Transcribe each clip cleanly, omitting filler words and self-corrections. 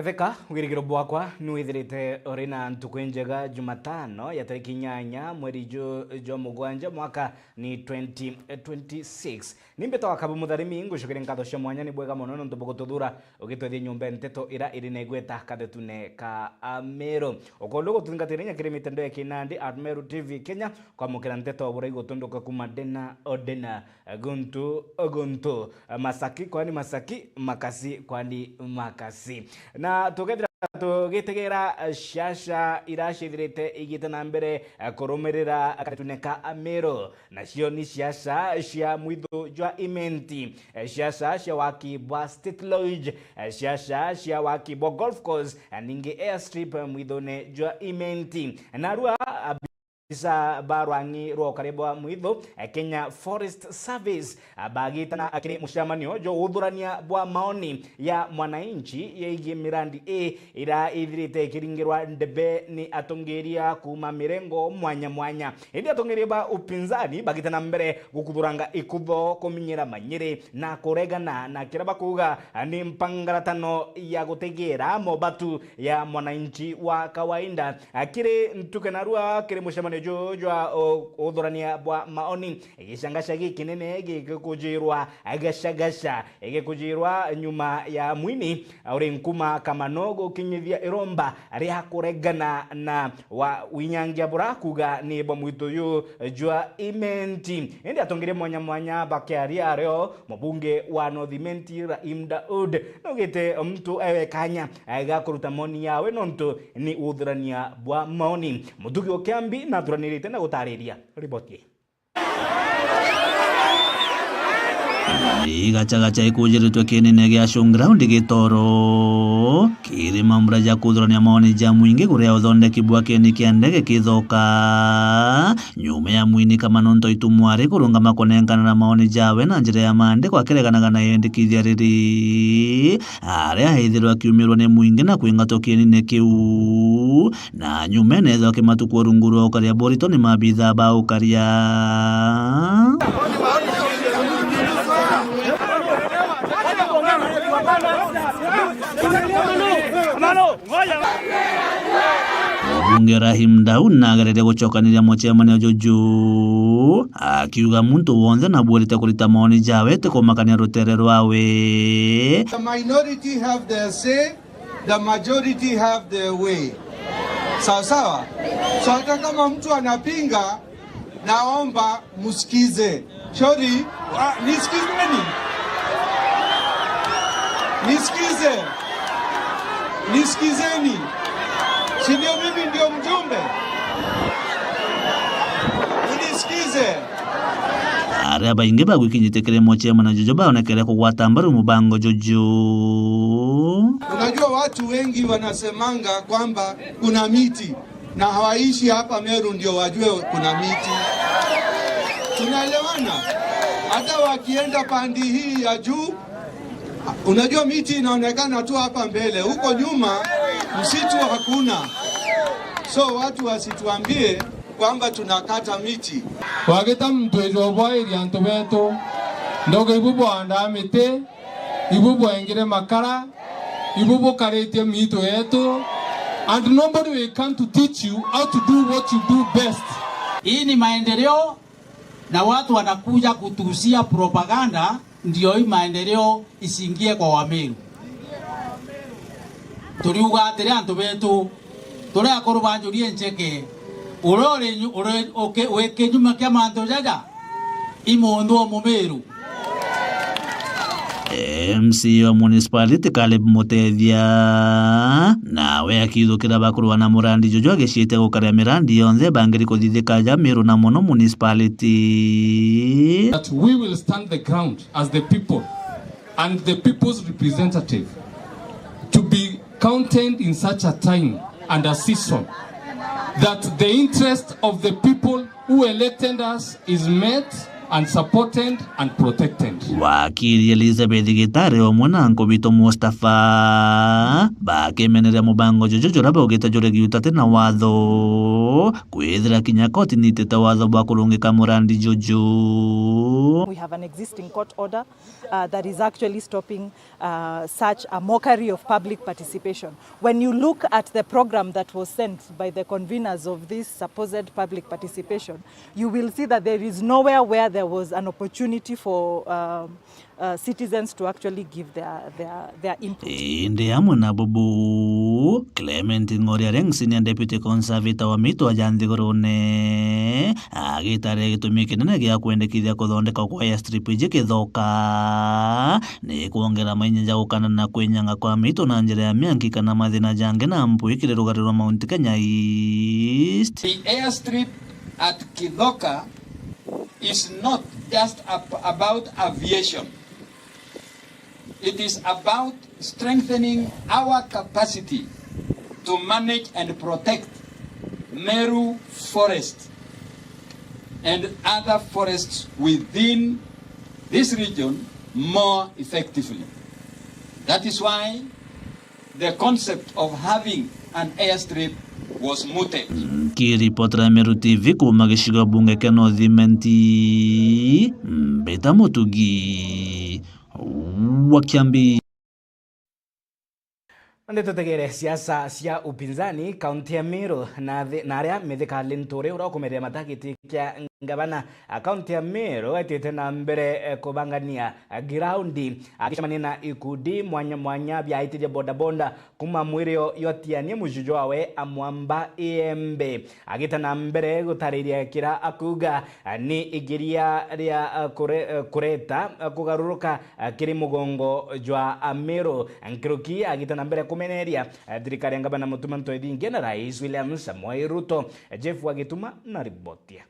Ketheka wirigiro bwakwa nuithirite orina ntukunjega Jumatano ya tariki 8 mweri jo mugwanja mwaka ni 2026 nimbeto akabu mutharimi ngushukire nkatho cia mwanya ni bwega muno nontu bugututhura ugitwethia nyumba nteto ira iri na igweta kathetune ka Amero okondo gutungatire nyakire mitendo ya Kinandi Amero TV Kenya kwa mukira nteto bura igotondoka kuma Dena Odena Guntu Masaki kwani Masaki Makasi kwani Makasi na tugetegera shasha irashithirite igite na mbere kurumirira kathetune ka Amero na cio ni shasha cia mwitho jwa imenti shasha cia waki bwa State Lodge shasha cia waki bwa golf course ningi airstrip mwithone jwa imenti na rua isa barwangi ro karibwa mwitho Kenya Forest Service bagitana akini mushamanio jo udhurania bwa maoni ya mwananchi yeigi mirandi ira ithirite kiringirwa ndebe ni atongeria kuma mirengo mwanya indi atongeria ba upinzani bagitana mbere gukuthuranga ikutho kuminyira manyiri na kuregana na kiraba kuga ni mpangaratano ya gutegera mobatu ya mwananchi wa kawaida akiri ntukenarua kiri mushamanio jwa udhurania bwa maoni igishangasha gikinene gikujirwa agashagasha igikujirwa nyuma ya mwini uri nkuma kamanogo kinyithia iromba ria kuregana na wa winyangia bura kuga ni bamwito yu jwa imenti indi atongire mwanya bakiaria reo mbunge wa North Imenti Rahim Daud nogete mtu ewe kanya agakuruta moni yawe nonto ni udhurania bwa maoni mutugi okiambi na turanirite na gutariria riboti Igacha ikujiritwe kinene gia showground gitoro kiri mambura ja kuthurania maoni ja mwingi kuria uthondeki bwa kini kia ndege kithoka nyuma ya mwini kama nonto itumwari kurunga makonengana na maoni jawe na njira ya mande kwa kireganaga na yendikithia riri aria hithirwa kiumirwa ni mwingi na kuingato kinene kiu na nyuma netho kimatuku runguru ukaria borito ni mabitha ba ukaria Mbunge Rahim Daud nagarete gucokanira mucemania jojo akiuga muntu wonze na bwirite kurita maoni jawe tukomakania rutere rwawe. The minority have their say, the majority have their way. Sawa. So hata kama mtu anapinga, naomba musikize. Shori, nisikizeni. Si ndio mimi ndio mjumbe? Unisikize. Aria baingi bagwikinyitekere mucemania jojo baonekere kugwata mbaru mubango jojo. Unajua watu wengi wanasemanga kwamba kuna miti na hawaishi hapa Meru ndio wajue kuna miti. Tunaelewana? Hata wakienda pandi hii ya juu, unajua miti inaonekana tu hapa mbele, huko nyuma msitu hakuna. So watu wasituambie kwamba tunakata miti. Wageta mtu ejobo irianto beto ndogo ibubo anda mite ibubo engire makara ibubo karete mito yetu and nobody will come to teach you how to do what you do best. Hii ni maendeleo na watu wanakuja kutuhusia propaganda ndio hii maendeleo isingie kwa Wameru. Turiuga atiri antu betu turi akuru banjurie ncheke urore weke nyuma kia manto jaja imundu Mumeru. MC wa municipality Caleb Mutethia nawe akithukira bakurwa na murandi jojo agiciite gukaria mirandi yonthe bangiri kuthithika ja Meru na muno municipality. That we will stand the ground as the people and the people's representative to be counted in such a time and a season that the interest of the people who elected us is met and supported and protected. Wakili Elizabeth Gitare omwana Nkobito Mustafa bakemenera mubango jojo raba ugeta jore giutate na watho kwithira kinya koti nitete watho bwa kurungika Murandi Jojo. We have an existing court order that is actually stopping such a mockery of public participation. When you look at the program that was sent by the conveners of this supposed public participation, you will see that there is nowhere where there was an opportunity for citizens to actually give their input. Indi amwe na bubu Clement Ng'oriareng, senior deputy conservator wa Mitu wa Janthigurune, agitare gitumi kinene gia kwendekithia kuthondeka kwa airstrip githoka ni kuongera mainyanja gukana na kwinyanga kwa Mitu na njira ya miangi kana mathina jange na mpu ikire rugari rwa Mount Kenya East. The airstrip at Kithoka is not just about aviation. It is about strengthening our capacity to manage and protect Meru Forest and other forests within this region more effectively. That is why the concept of having an airstrip was mooted. Kiripotera Meru TV kuma gicigo bunge kia North Imenti, Mbeta Mutugi wa Kiambi. Nde tutegere siasa cia upinzani kaunti ya Meru na aria methikali nturi urakomeria matagiti kia ngavana kaunti ya Meru etete na mbere kubangania giraundi akicemania na ikundi mwanya bya itije boda kuma mwirio yotianie mujuju wawe Amwamba Embe agita na mbere gutariria kira akuga ni igiria ria kureta kugaruruka kiri mugongo jwa Meru Nkiruki agita na mbere kumeneria thirikari ya ngavana Mutumanto Edinge na Rais William Samoei Ruto. Jeff Wagituma na ribotia.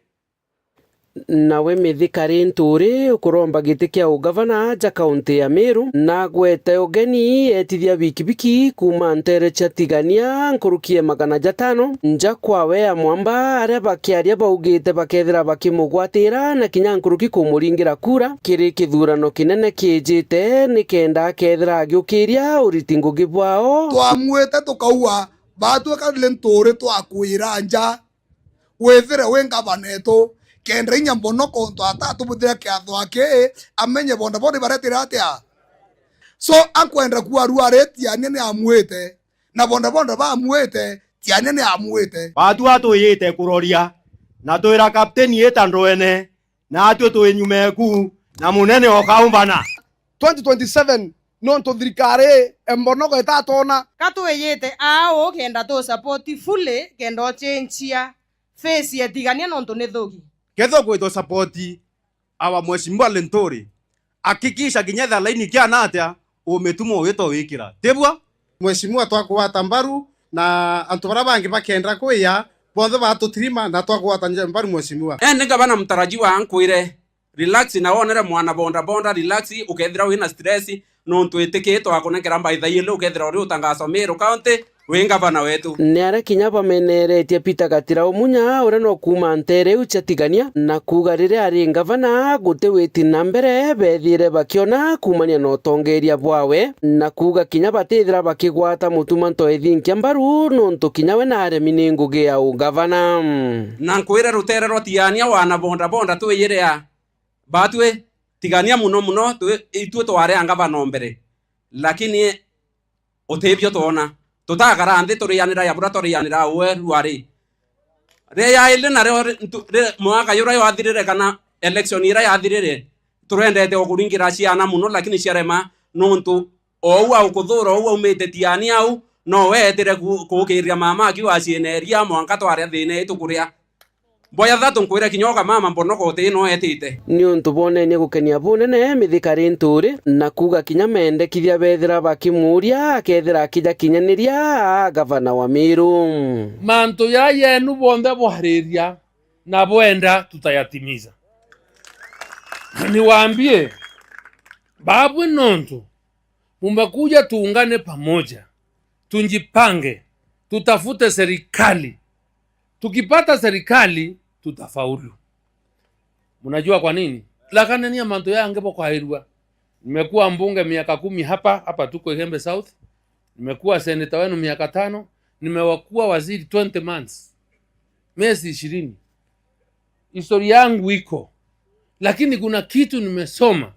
Nawe mithikari nturi ukuromba giti kia ugavana ja kaunti ya Meru na gwete ugeni etithia wikibiki kuma ntere cha tigania nkurukie 500 nja kwawe Amwamba aria bakiaria baugite bakethira bakimugwatira na kinya nkuruki kumuringira kura kiri kithurano kinene kijite ni kenda kethira agiukiria uriti ngugi bwao twamwete tukauwa batweka nturi twakwira nja wethire wenga baneto kenda inya mbono konto atatu buthira kiatho ake amenye bonda baretira atia so ankwenda kuaru aretiania ni amwite na bonda ba amwite tiania ni amwite batu atuyite kuroria na twira captain yeta ndwene na atu tuinyumeku na munene okaumbana 2027 non to thirikari embono ko etatona katwiyite ao kenda to support fully kenda chenchia face ya tigania nonto ne thogi ketho gwito support awa mheshimiwa Lenturi akikisha kinyetha laini kia natia umetumo wito wikira tebwa mheshimiwa twakwata mbaru na antu bara bangi bakenda kuya bonthe batutirima na twakwata mbaru mheshimiwa ni gavana mtarajiwa ankwire relax na wonere mwana bonda relax ukethira wina stress no ntwitike twakunekera mbaitha ile ukethira uri utangazo Meru County we gavana wetu ni ara kinya bameneretie Peter Gatira Umunya ure no kuma ntere uchatigania na kuga rire ari gavana gute witi na mbere bethire bakiona kumania no tongeria bwawe na kuga kinya batithira bakigwata Mutumanto Edinge mbaru no ntukinya we na aremi ni ngugi ya ugavana na nkwire rutere rotiania wana bonda twiyire ya batwe tigania muno itwe tware angavana mbere lakini utebyo tona tutagara nthi turianira ya bura turianira we rwari re ya ile na re mwaka yura yathirire kana election ira yathirire turendete okuringira ciana muno lakini ciarema nontu ou au kuthura ou umite tiani au no wetire kukiria mama akiwa cieneria mwanka tware thine tukuria boya thatu nkwire kinyoka mama mbonoko tino etite ni untu bonene gukenia bunene mithikari nturi na kuga kinya mendekithia bethira bakimuria akethira akija kinyaniria gavana wa Meru manto ya yenu bonde bohariria na boenda tutayatimiza. Niwaambie babu nontu mumekuja tuungane pamoja tunjipange tutafute serikali. Tukipata serikali tutafaulu. Mnajua kwa nini? Lakini ni manto yange kwa hairua. Nimekuwa mbunge miaka 10 hapa tuko Ihembe South. Nimekuwa senator wenu miaka 5, nimekuwa waziri 20 months. miezi 20. Historia yangu iko. Lakini kuna kitu nimesoma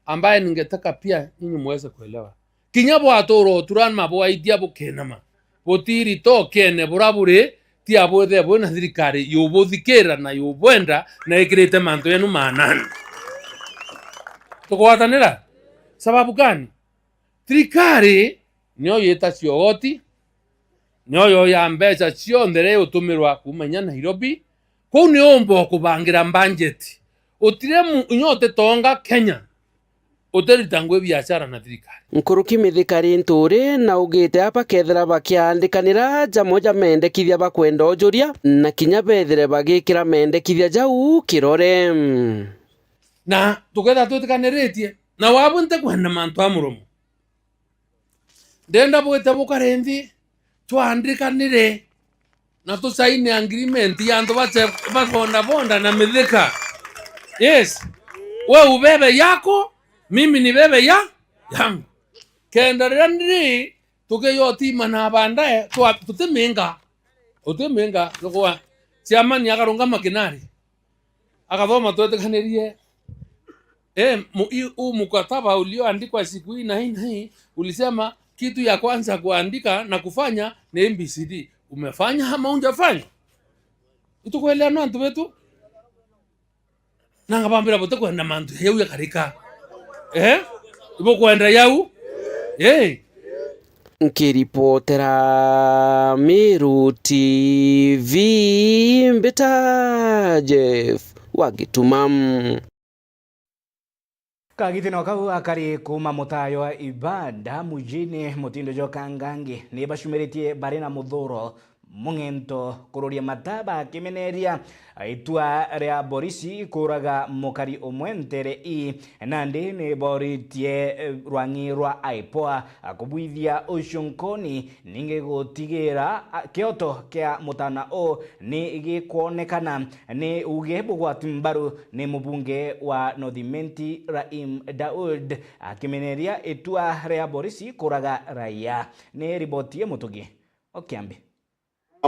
ambaye ningetaka pia ninyi muweze kuelewa. Kinyabo atoro turan mabo idea bo kenama. Botiri to kene burabure ti abode bona thirikari yobothikera na yobwenda na ikirete manto yenu manani. Tukwatanira. Sababu gani? Thirikari nyo yeta ciogoti nyo ya mbeca ciondere utumirwa kumenya Nairobi ko ni ombo kubangira budget utire nyote tonga Kenya uteritangwe biashara na thirikari nkuruki mithikari nturi na ugite apa kethira bakiandikanira jamoja mendekithia bakwenda ujuria na kinya bethire bagikira mendekithia jau kirore na tuketha tutikaniritie na wabunte kwenda mantu amurumu ndenda bwete bukarendi twandikanire na tusaini agreement ya andu bonda na mithika. Yes, we ubebe yako, mimi ni bebe yangu. Kenda randri tukeyotima na bandae tutemenga tukwa chiamani akarunga makinari akathoma twetekanirie mkataba ulioandikwa siku hii na hii ulisema kitu ya kwanza kuandika na kufanya ni MBCD. Umefanya ama hujafanya? Itukuelewa na antu wetu. Nanga bambira bote kwenda mantu yeu ya karika. Ibo kwenda yau? Nkiripotera Meru TV Mbita Jeff Wagitumam. Kagitino kau akari kuma mutayo wa ibada mujini Mutindo Jokangangi ni bashumiritie barina muthuro mungento kururia mataba kimeneria aitua rea borisi kuraga mukari omwentere nandi ni boritie rwangi rwa aipoa akubwithia ucunkoni ninge gutigira kioto kia mutana o ni gikuonekana ni ugebu gwa timbaru ni mubunge wa Northimenti Raim Daud akimeneria itua rea borisi kuraga raia ni ribotie Mutugi Okiambi.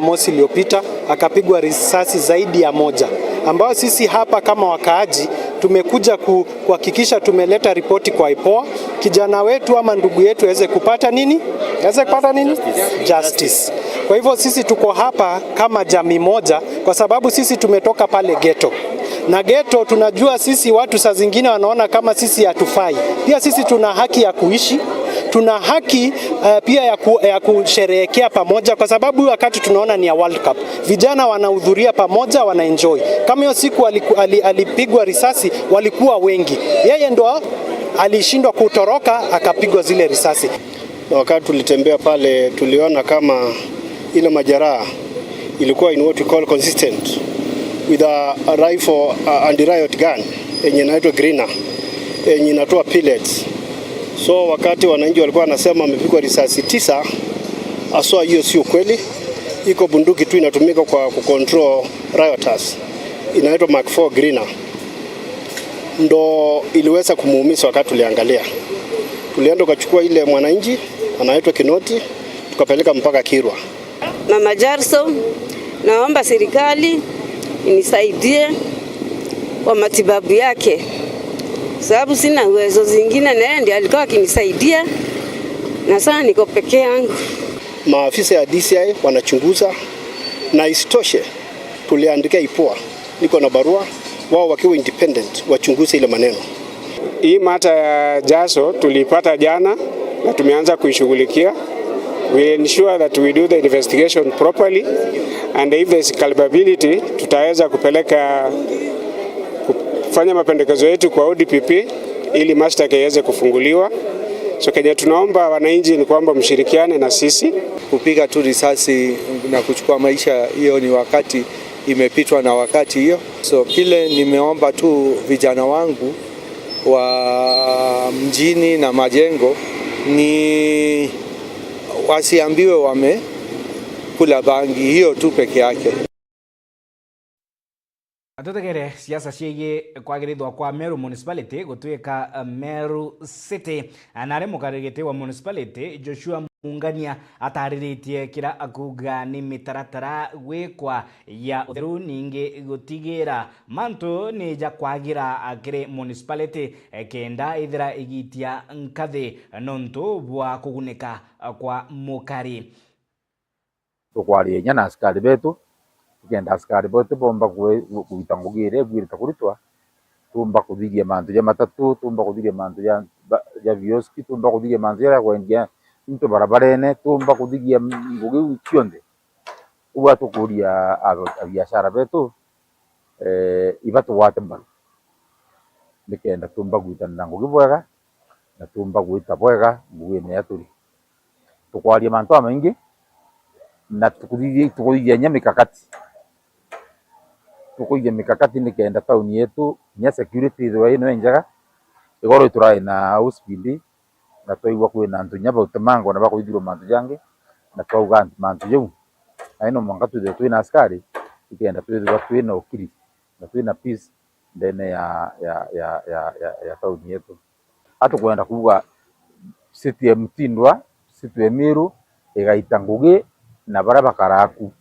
Mosi iliyopita akapigwa risasi zaidi ya moja, ambao sisi hapa kama wakaaji tumekuja kuhakikisha tumeleta ripoti kwa IPOA, kijana wetu ama ndugu yetu aweze kupata nini? Justice. Kwa hivyo sisi tuko hapa kama jamii moja kwa sababu sisi tumetoka pale ghetto. Na ghetto tunajua sisi watu saa zingine wanaona kama sisi hatufai. Pia sisi tuna haki ya kuishi. Tuna haki pia ya kusherehekea pamoja kwa sababu wakati tunaona ni ya World Cup. Vijana wanahudhuria pamoja, wanaenjoy. Kama hiyo siku alipigwa risasi walikuwa wengi. Yeye ndo alishindwa kutoroka akapigwa zile risasi. Na wakati tulitembea pale tuliona kama ile majeraha ilikuwa in what we call consistent with a rifle anti-riot gun yenye inaitwa Greener yenye inatoa pellets. So wakati wananchi walikuwa wanasema amepigwa risasi 9, aswa hiyo sio kweli. Iko bunduki tu inatumika kwa kucontrol rioters. Inaitwa Mark 4 Greener. Ndo iliweza kumuumiza wakati tuliangalia. Tulienda kuchukua ile mwananchi anaitwa Kinoti tukapeleka mpaka Kirwa. Mama Jarso, naomba serikali inisaidie kwa matibabu yake. Sababu sina uwezo zingine na yeye ndiye alikuwa akinisaidia na sasa niko peke yangu. Maafisa ya DCI wanachunguza na isitoshe tuliandika IPOA. Niko na barua wao wakiwa independent wachunguze ile maneno. Hii mata ya Jaso tulipata jana na tumeanza kuishughulikia. We ensure that we do the investigation properly and if there is culpability tutaweza kupeleka kufanya mapendekezo yetu kwa ODPP ili mashtaka yaweze kufunguliwa. So Kenya tunaomba wananchi ni kwamba mshirikiane na sisi. Kupiga tu risasi na kuchukua maisha hiyo ni wakati imepitwa na wakati hiyo. So kile nimeomba tu vijana wangu wa mjini na majengo ni wasiambiwe wamekula bangi, hiyo tu peke yake. Atutegere siasa ciege kwagirithwa kwa Meru Municipality gutwika Meru City. Anare mukarigite wa municipality Joshua Mungania atariritie kira akuga ni mitaratara gwikwa ya utheru ningi gutigira mantu ni ja kwagira akire municipality kenda ithira igitia nkathi nontu bwa kugunika kwa mukari. Tukwaria nyana askari betu kugenda askari bote bomba kuitangugire gwirita kuritwa tumba kuthigia mantu ya matatu tumba kuthigia mantu ya vioski tumba kuthigia mantu ya kwendia into barabarene tumba kuthigia ngugi cionde uwa tukuria biashara betu ibatu wate mbaru nikenda tumba gwitana ngugi bwega na tumba gwita bwega ngugi ne yaturi tukwaria mantu amaingi na tukuthithia nyamikakati mikakati nikenda tauni yetu nya security ithwe ino enjaga igoro iturai na hospital na toigwa kwina antu nya bautemango na bakuithirwo mantu jange na twauga mantu jau aino mwanga twina askari ikenda twithirwa twina ukiri na twina peace ndene ya tauni yetu atukwenda kuga city ya Mtindwa city ya Meru igaita ngugi na baraba karaku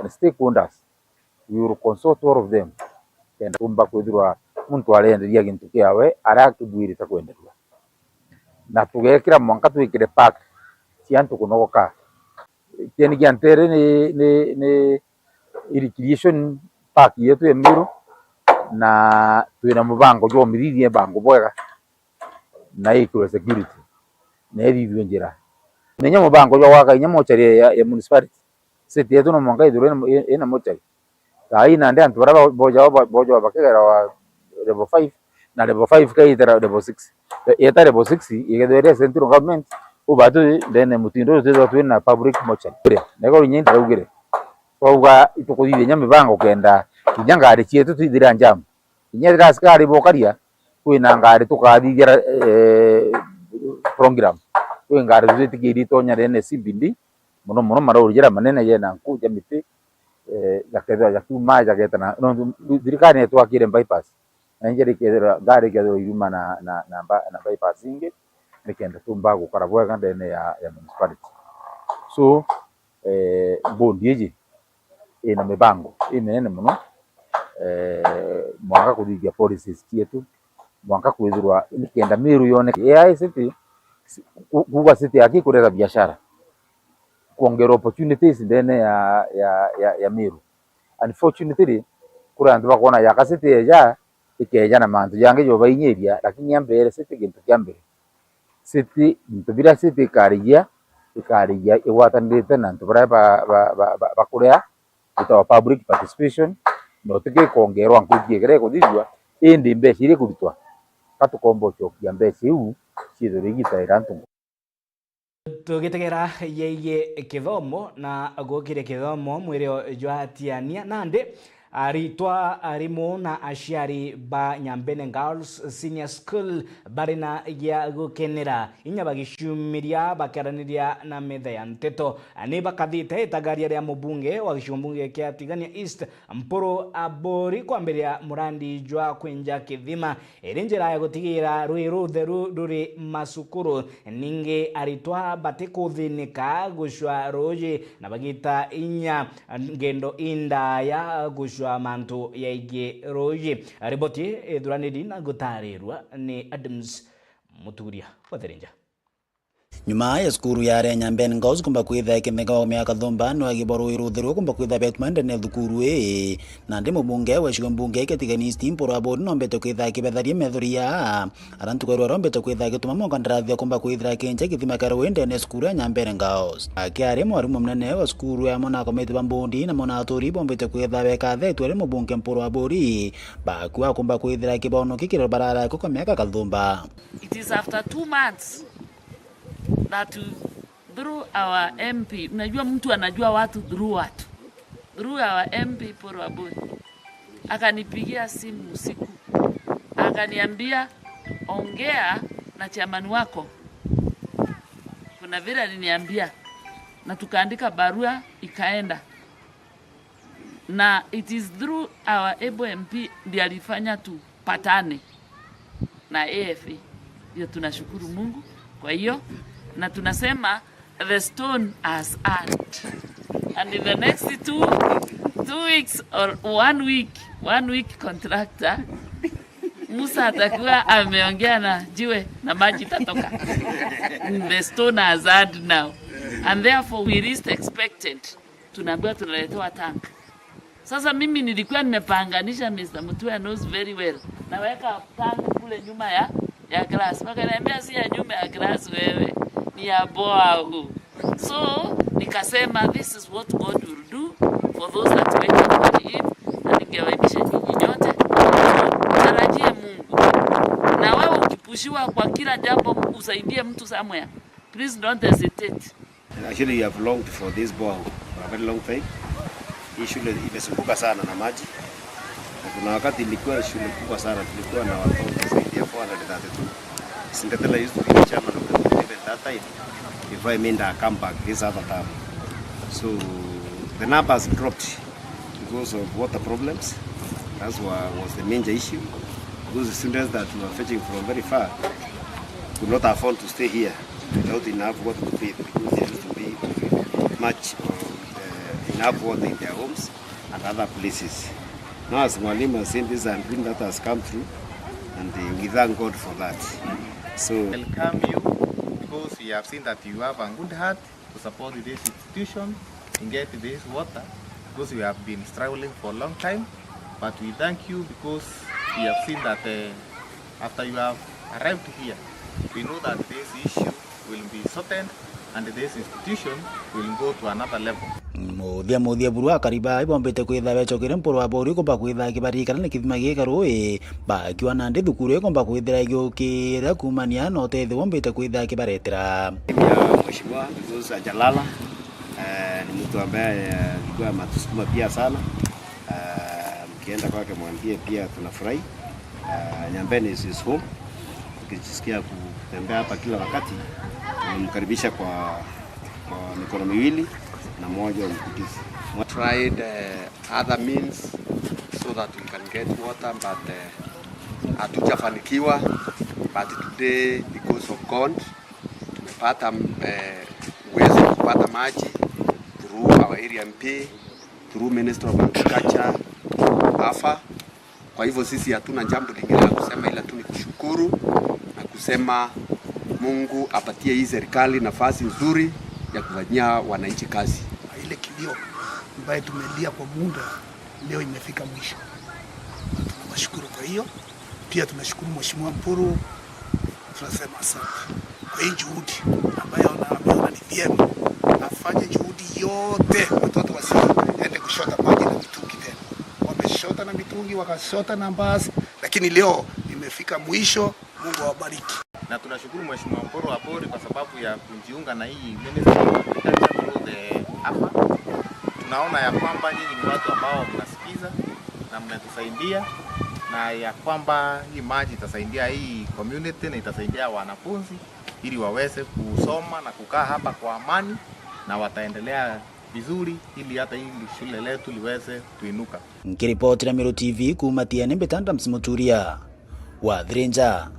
stakeholders we will consult all of them and tumba kwithirwa muntu arenderia gintu kiawe arakibwirita kwenderwa na tugekira mwanka twikire park ciantu kunogoka keni giantere ni irrigation park yetu ya Meru na twina mubango jo mirithie bango bwega na ikure security na ithithwe njira nenya mubango jo waka inya mochari ya municipality city yetu no mwanka ithuru ina mochari aina ndio antu baraba boja bakegera wa level 5 na level 5 kaitera level 6 eta level 6 igethweria central government ubatu then Mutindo twina public mortuary nego nyindi raugire twauga itukuthithia nyamibango kenda kinya ngari cietu twithira njam kinya thira askari bokaria kwina ngari tukathithia program kwi ngari twitikirie tonya rene CBD muno maraurijira manene yena nkuja miti yakethwa yakuma yagetana no thirikari twakire bypass na njeri kethera ngari kethwa iruma na bypass ingi nikenda tumba gukara bwega ndene ya municipality so bondi eji ina mibango imenene muno mwanga kuthigia policies cietu mwanga kwithirwa nikenda Meru yone AI city kuga city yaki kurera biashara kuongera opportunities ndene ya Meru. Unfortunately kura antu bakona ya kasete eja ikeja na mantu yange jo bainyeria lakini yambere city gintu kyambere city ntubira city kariya iwatanirite na antu bara bakurea itawa public participation no tike kongerwa nkugie gere kuthithwa indi mbeca iri kuritwa katukombo chokia mbeca iu cithurigita irantu tugitegera yeye kithomo na gukire kithomo mwirio jwatiania nandi aritwa arimu na aciari ba Nyambene Girls Senior School barina ya gukenera inya bagishumiria bakaraniria na metha ya nteto ani bakathite itagaria ria mubunge wa gishumbunge kia Tigania East Mpuru Abori kwambiria murandi jwa kwenja kithima irinjira ya gutigira rwiru theru ruri masukuru ninge aritwa batikuthinika gushwa roje na bagita inya ngendo inda ya gushwa mantu yaige roje riboti durani na gutarirwa ni Adams Muturia watherenja nyuma ya skuru ya Nyambene Girls kumba kwitha kimega miaka thomba no agiboru iruthiru kumba kwitha betmande ne thukuru na ndi mubunge wa Tigania East Mpuru Abori no mbeto kwitha kibetharia methuria arantu kwerwa rombeto kwitha gituma mongandarathia kumba kwitha kenje githima karwende ne skuru ya Nyambene Girls akiari mwarimu mnene wa skuru ya mona komiti bambundi na mona atori bombeto kwitha beka thetwe ari mubunge Mpuru Abori bakwa kumba kwitha kibono kikiro barara ko miaka kathomba. It is after 2 months that through our MP, unajua mtu anajua watu through watu. Through our MP Mpuru Abori. Akanipigia simu usiku. Akaniambia ongea na chairman wako. Kuna vile aliniambia na tukaandika barua ikaenda. na it is through our able MP ndiye alifanya tupatane na AFA. Hiyo tunashukuru Mungu. Kwa hiyo na tunasema the stone has earned, and in the next 2 weeks or 1 week contractor Musa atakuwa ameongea na jiwe na maji tatoka. The stone has earned now, and therefore we least expected tunaambiwa tunaletewa tank. Sasa mimi nilikuwa nimepanganisha, Mr. Mutua knows very well, naweka tank kule nyuma ya glass. Wakaniambia si ya nyuma ya glass wewe, ni ya boa. So nikasema this is what God will do for those that wait for him, na ningewaibisha nyinyi nyote tarajie Mungu. Na wewe ukipushiwa kwa kila jambo usaidie mtu somewhere, please don't hesitate. Actually, you have longed for this borehole for a very long time. Hii shule imesumbuka sana na maji. Na kuna wakati ilikuwa shule kubwa sana, tulikuwa na watoto zaidi ya 432. Singatela used to be the chairman of the committee at that time before I made a comeback this other time. So the numbers dropped because of water problems. That was the major issue. Those students that were fetching from very far could not afford to stay here without enough water to feed, because there used to be much enough water in their homes and other places. Now, as Mwalimu has seen this and that has come through, and we thank God for that. So, welcome you, because we have seen that you have a good heart to support this institution and get this water, because we have been struggling for a long time. But we thank you because we have seen that after you have arrived here, we know that this issue will be sorted and this institution will go to another level. Muthia burua kariba ibombete kwitha wecokire mporo wa bori komba kwitha kibarikana ni kithima gikarui ba kiwa na ndi thukuru komba kwithira giukira kumania no tethe bombete kwitha kibaretera Mheshimiwa Mzoza Jalala ni mtu ambaye alikuwa matusukuma pia sana. Mkienda kwake mwambie pia tunafurahi. Nyambene is home. Ukijisikia kutembea hapa kila wakati, tunamkaribisha kwa mikono miwili na moja mkukizi. We tried other means so that we can get water, but hatujafanikiwa. But today, because of God, tumepata uwezo wa kupata maji through our area MP, through Minister of Agriculture, AFA. Kwa hivyo sisi hatuna jambo lingine la kusema ila tu ni kushukuru na kusema Mungu apatie hii serikali nafasi nzuri ya kufanyia wananchi kazi. Ile kilio ambayo tumelia kwa muda leo imefika mwisho. Tunawashukuru kwa hiyo. Pia tunashukuru Mheshimiwa Mpuru. Tunasema asante kwa hii juhudi ambayo anaona ni vyema afanye juhudi yote watoto wasiende kushota maji na mitungi tena. Wameshota na mitungi, wakashota na mbasi, lakini leo imefika mwisho. Mungu awabariki. Na tunashukuru Mheshimiwa Mpuru wa Bori kwa sababu ya kujiunga na hii Ministry of Agriculture through the AFA. Tunaona ya kwamba nyinyi ni watu ambao mnasikiza na mnatusaidia, na ya kwamba hii maji itasaidia hii community na itasaidia wanafunzi ili waweze kusoma na kukaa hapa kwa amani, na wataendelea vizuri ili hata hili shule letu liweze kuinuka. Nikiripoti na Miro TV kumatia Nembe Tanda Msimuturia wa Threnja.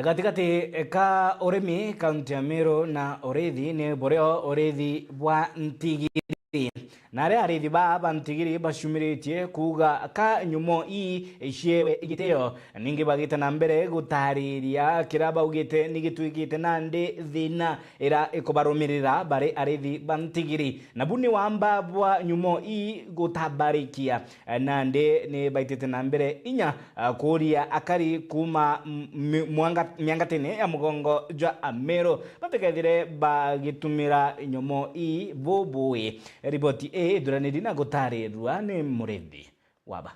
Gatigati ka urimi kaunti ya Meru na Orethi ni boreo Orethi bwa Ntigiri na arithi ba Ntigiri bashumiritie kuga ka nyumo iciwe igiteo ningi bagite na mbere gutariria kiraba ugite nigitwikite nandi thina ira ikobarumirira bare arithi ba Ntigiri na buni wamba bwa nyumo gutabarikia nandi ni baitite na mbere inya kuria akari kuma miangatene ya mugongo jwa Meru batekethire bagitumira nyumo bobui. Riboti durani dina gutarirwa ni Murethi waba.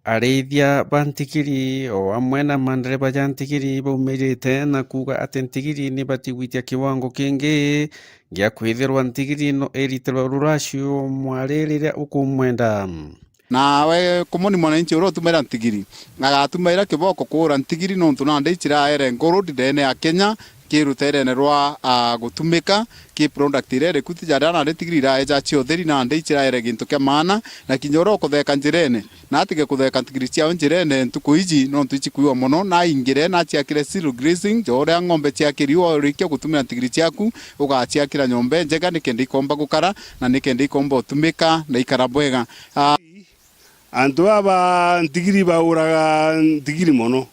Arithia ba Ntigiri o amwe na mandereba ja Ntigiri baumirite na kuga ati Ntigiri ni batigwitia kiwango kingi gia kwithirwa Ntigiri no eriterwa ruracio mwaririria ukumwenda. na we komoni mwananchi uro tumera ntigiri agatumaira kiboko kura ntigiri no tunande ichira ere ngoro ndene ya Kenya kiruterene rwa gutumika ki product ire kuti jara na ndigiri ra eja chiotheri na nde ichira ere gintu kya maana na kinyoro kutheka njirene na atige kutheka ndigiri cia njirene ntuku iji no tuichi kuiwa muno na ingire na chiakire zero grazing jore ng'ombe chiakiriwa rikio gutumira ndigiri ciaku ugachiakira nyombe njega nikende ikomba gukara na nikende ikomba utumika na ikara bwega. Antu aba ntigiri bauraga ntigiri mono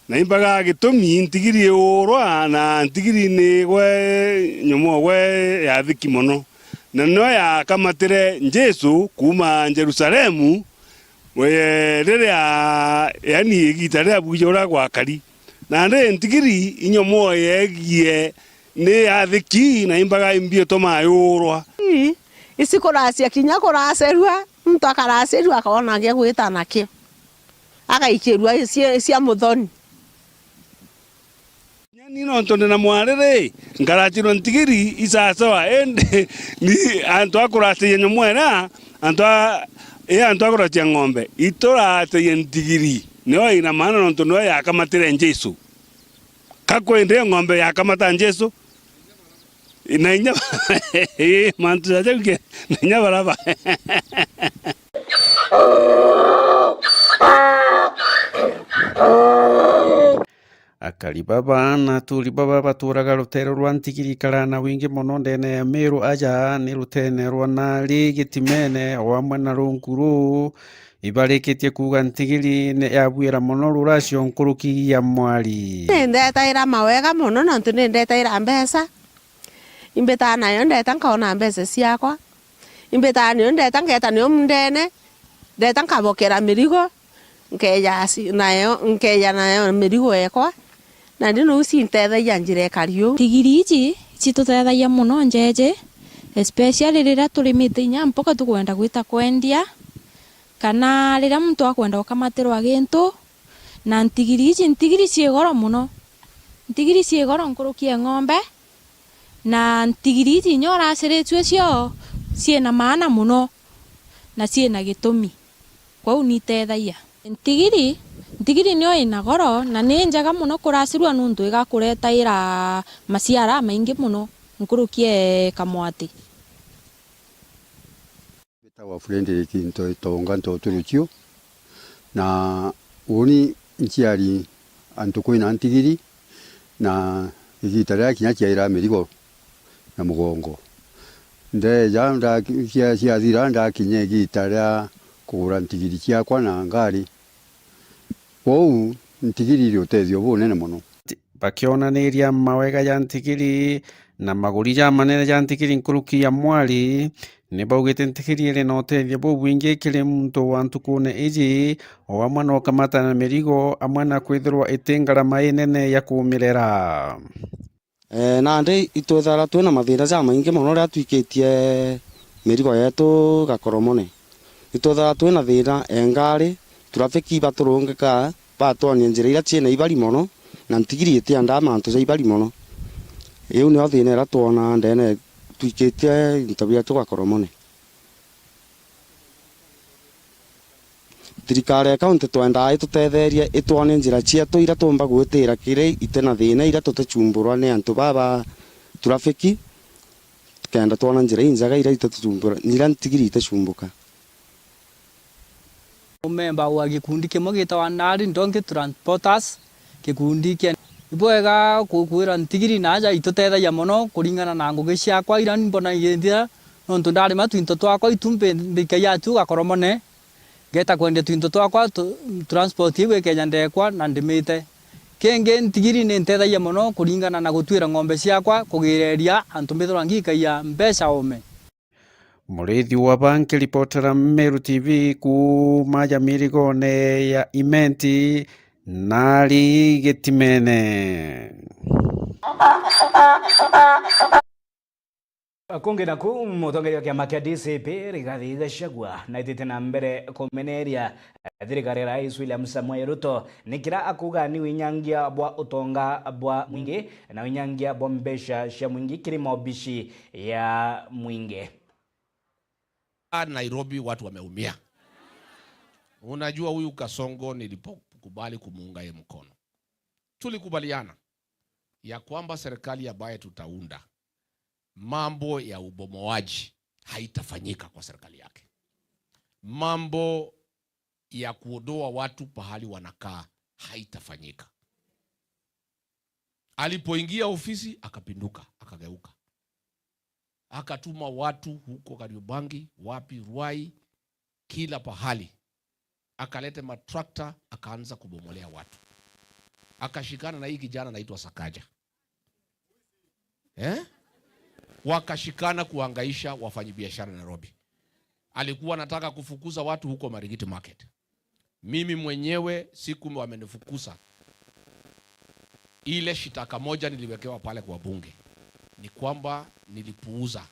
na imbaga gitumi ntigiri urwa na ntigiri ni gwe nyomo gwe ya thiki mono na no ya kamatire Jesu kuma Jerusalemu we riria yani gitare abujora gwa kari na nde ntigiri inyomo yegie ni ya thiki na imbaga imbio toma urwa isikoracia kinya koracerua mtu akaracerua akaona ngia gwita nakio agaikirua cia muthoni nino ntonde na mwarere ngarachiro ntigiri isasawa ende ni antu akuracia nyomwera antu akuracia ng'ombe itoracia ntigiri nio ina maana ntonde no yakamatire Jesu kakwende ng'ombe yakamata Jesu inainya mantu jaje nainya baraba akari baba na turi baba baturaga rutero rwa ntigiri karana wingi muno ndene ya Meru aja ni rutene rwa nari gitimene wamwe na runguru ibarikitie kuga ntigiri ne yabwira muno ruracio nkuruki ya mwari ndetaira mawega muno na ntu ndetaira mbeca imbeta nayo ndeta nkaona mbeca ciakwa imbeta nayo ndeta ngeta nayo mndene ndeta nkabokera mirigo nkeya nayo mirigo yakwa na ndino usintethagia njire kariu ntigiri ici citutethagia muno njeje especially rira turimite inya mpoka tukwenda gwita kwendia kana rira muntu akwenda ukamatirwa gintu na ntigiri ciegoro muno ntigiri ciegoro nkurukie ng'ombe na ntigiri ici nyora ciritwe cio ciena maana muno na ciena gitumi kwau nitethagia ntigiri nio ina goro na ni njega muno kuracirwa nuntu igakuretaira maciara maingi muno nkurukie kamwati betawa friend kinto tonga ntoturuchio na uni nchiari antukoina ntigiri na igitara kinya kiaira mirigo na mugongo nde janda cia thira nda kinye gitara kugura ntigiri ciakwa na ngari kwou ntigiri ri utethio bunene muno bakionaniria mawega ya ntigiri na maguri ya manene ya ntigiri nkuruki ya mwari ni baugite ntigiri ri no utethio bu bwingi kiri muntu wa ntukune iji o amwe no kamata na mirigo amwe na kwithirwa itingarama inene ya kumirera na ndi itwethara twina mathira ja maingi muno ria twikitie mirigo yetu gakoromone itwethara twina thina engari turafiki baturungika batwonia njira ira ciena ibari muno na ntigiri itianda mantu ja ibari muno iu ni thina ira twona ndene twikitie ntabia tugakoromone thirikari ya kaunti twenda itutetherie itwonie njira cietu ira tumba gwitira kiri itena thina ira tutachumburwa ni antu baba trafiki kenda twona njira injaga ira itatuchumbura nira ntigiri itachumbuka memba wa gikundi kimwe gitawa Nari Donkey Transporters gikundi kia ibwega kukwira ntigiri naja itutethagia muno kuringana na ngugi ciakwa ira mbona igithia nontu ndari matwinto twakwa itumbe mbikaia tu gakoromone geta kwende twinto twakwa transport iwe Kenya ndekwa na ndimite kenge ntigiri ni ntethagia muno kuringana na gutwira ng'ombe ciakwa kugireria antu mbithwa ngikaia mbeca ome Murithi wa banki ripotera Meru TV kuma ya mirigone ya imenti Nari gitimene kungi naku mutongeria kiama kia DCP Rigathi Gachagua na itite na mbere kumeneria thirikari rais William Samoei Ruto nikira akuga ni winyangia bwa utonga bwa mwingi na winyangia bwa mbesha cia mwingi kirimo bishi ya mwingi. Nairobi watu wameumia. Unajua huyu Kasongo nilipokubali kumuunga yeye mkono, tulikubaliana ya kwamba serikali ambayo tutaunda, mambo ya ubomoaji haitafanyika kwa serikali yake. Mambo ya kuondoa watu pahali wanakaa haitafanyika. Alipoingia ofisi akapinduka, akageuka. Akatuma watu huko Kariobangi, wapi, Ruai, kila pahali. Akalete matrakta, akaanza kubomolea watu. Akashikana na hii kijana anaitwa Sakaja. Wakashikana kuhangaisha wafanyabiashara Nairobi. Alikuwa anataka kufukuza watu huko Marigiti Market. Mimi mwenyewe siku wamenifukuza, ile shitaka moja niliwekewa pale kwa bunge ni kwamba nilipuuza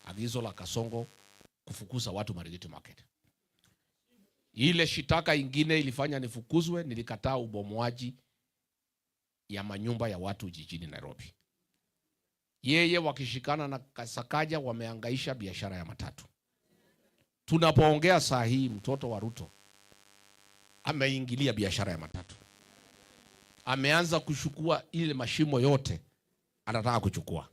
agizo la Kasongo kufukuza watu Marigiti Market. Ile shitaka ingine ilifanya nifukuzwe, nilikataa ubomoaji ya manyumba ya watu jijini Nairobi. Yeye wakishikana na Sakaja wamehangaisha biashara ya matatu. Tunapoongea saa hii mtoto wa Ruto ameingilia biashara ya matatu. Ameanza kuchukua ile mashimo yote anataka kuchukua.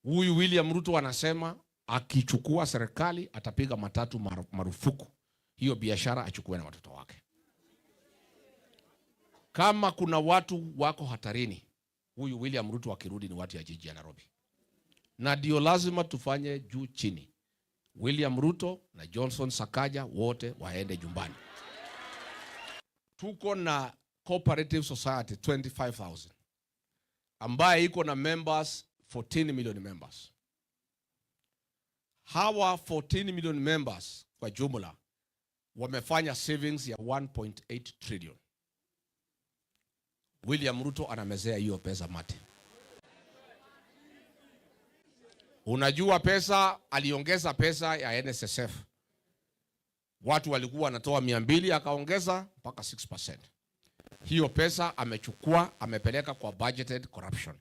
Huyu William Ruto anasema akichukua serikali atapiga matatu marufuku. Hiyo biashara achukue na watoto wake. Kama kuna watu wako hatarini, huyu William Ruto akirudi ni watu ya jiji ya Nairobi. Na ndio lazima tufanye juu chini. William Ruto na Johnson Sakaja wote waende nyumbani. Tuko na Cooperative Society 25,000 ambaye iko na members 14 million members. Hawa 14 million members kwa jumla wamefanya savings ya 1.8 trillion. William Ruto anamezea hiyo pesa mate. Unajua pesa, aliongeza pesa ya NSSF. Watu walikuwa wanatoa 200 akaongeza mpaka 6%. Hiyo pesa amechukua, amepeleka kwa budgeted corruption.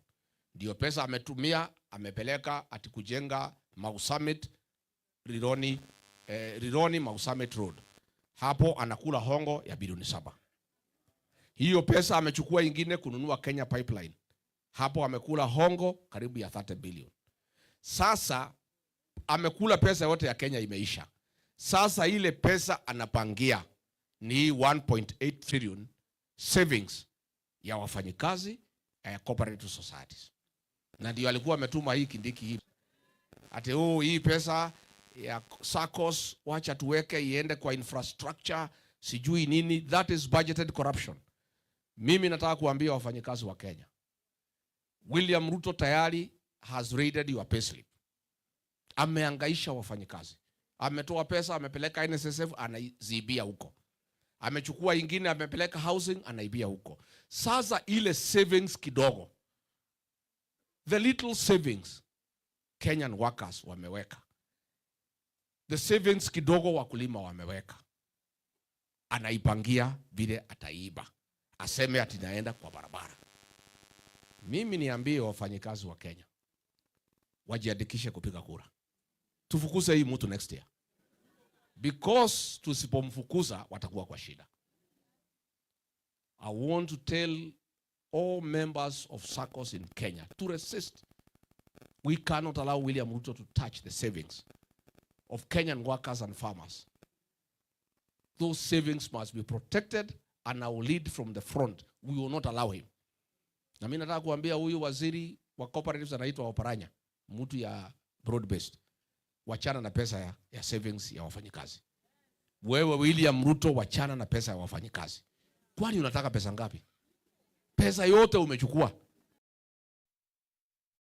Ndio pesa ametumia, amepeleka ati kujenga Mau Summit, Rironi Mau Summit Road. Hapo anakula hongo ya bilioni 7. Hiyo pesa amechukua ingine kununua Kenya Pipeline. Hapo amekula hongo karibu ya 30 billion. Sasa amekula pesa yote ya Kenya imeisha. Sasa ile pesa anapangia ni 1.8 trillion savings ya wafanyikazi ya cooperative societies. Na ndio alikuwa ametuma hii Kindiki hii. Ate hii pesa ya SACCOS wacha tuweke iende kwa infrastructure sijui nini. That is budgeted corruption. Mimi nataka kuambia wafanyikazi wa Kenya, William Ruto tayari has raided your payslip. Amehangaisha wafanyikazi. Ametoa pesa, amepeleka NSSF, anaizibia huko. Amechukua ingine, amepeleka housing, anaibia huko. Sasa ile savings kidogo, the little savings Kenyan workers wameweka, the savings kidogo wakulima wameweka, anaipangia vile ataiba. Aseme ati naenda kwa barabara. Mimi niambie wafanyikazi wa Kenya wajiandikishe kupiga kura. Tufukuze hii mtu next year. Because tusipomfukuza watakuwa kwa shida. I want to tell all members of SACCOS in Kenya to resist. We cannot allow William Ruto to touch the savings of Kenyan workers and farmers. Those savings must be protected and I will lead from the front. We will not allow him. Na mimi nataka kuambia huyu waziri wa cooperatives anaitwa Oparanya, mtu ya broad based. Wachana na pesa ya savings ya wafanyikazi. Wewe William Ruto wachana na pesa ya wafanyikazi. Kwani unataka pesa ngapi? Pesa yote umechukua.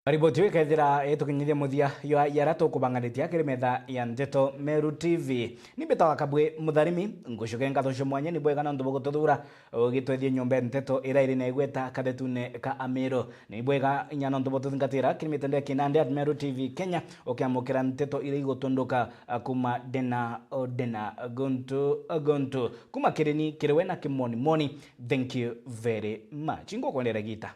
Riboti wika ithira etukinyithia muthia yo yaratu kubanganitia kiri metha ya Ndeto Meru TV. Ni betawa kabwe mutharimi ngushuke ngatho mwanya ni bwega na ndubo gututhura ugitwethie nyombe Ndeto ira iri na igweta kadetune ka Amiro. Ni bwega nyano ndubo tuthingatira kiri mitende kinande at Meru TV Kenya ukiamukira Ndeto ira igutunduka kuma dena gonto kuma kirini kiriwe na kimoni moni. Thank you very much. Ingo kwendera gita.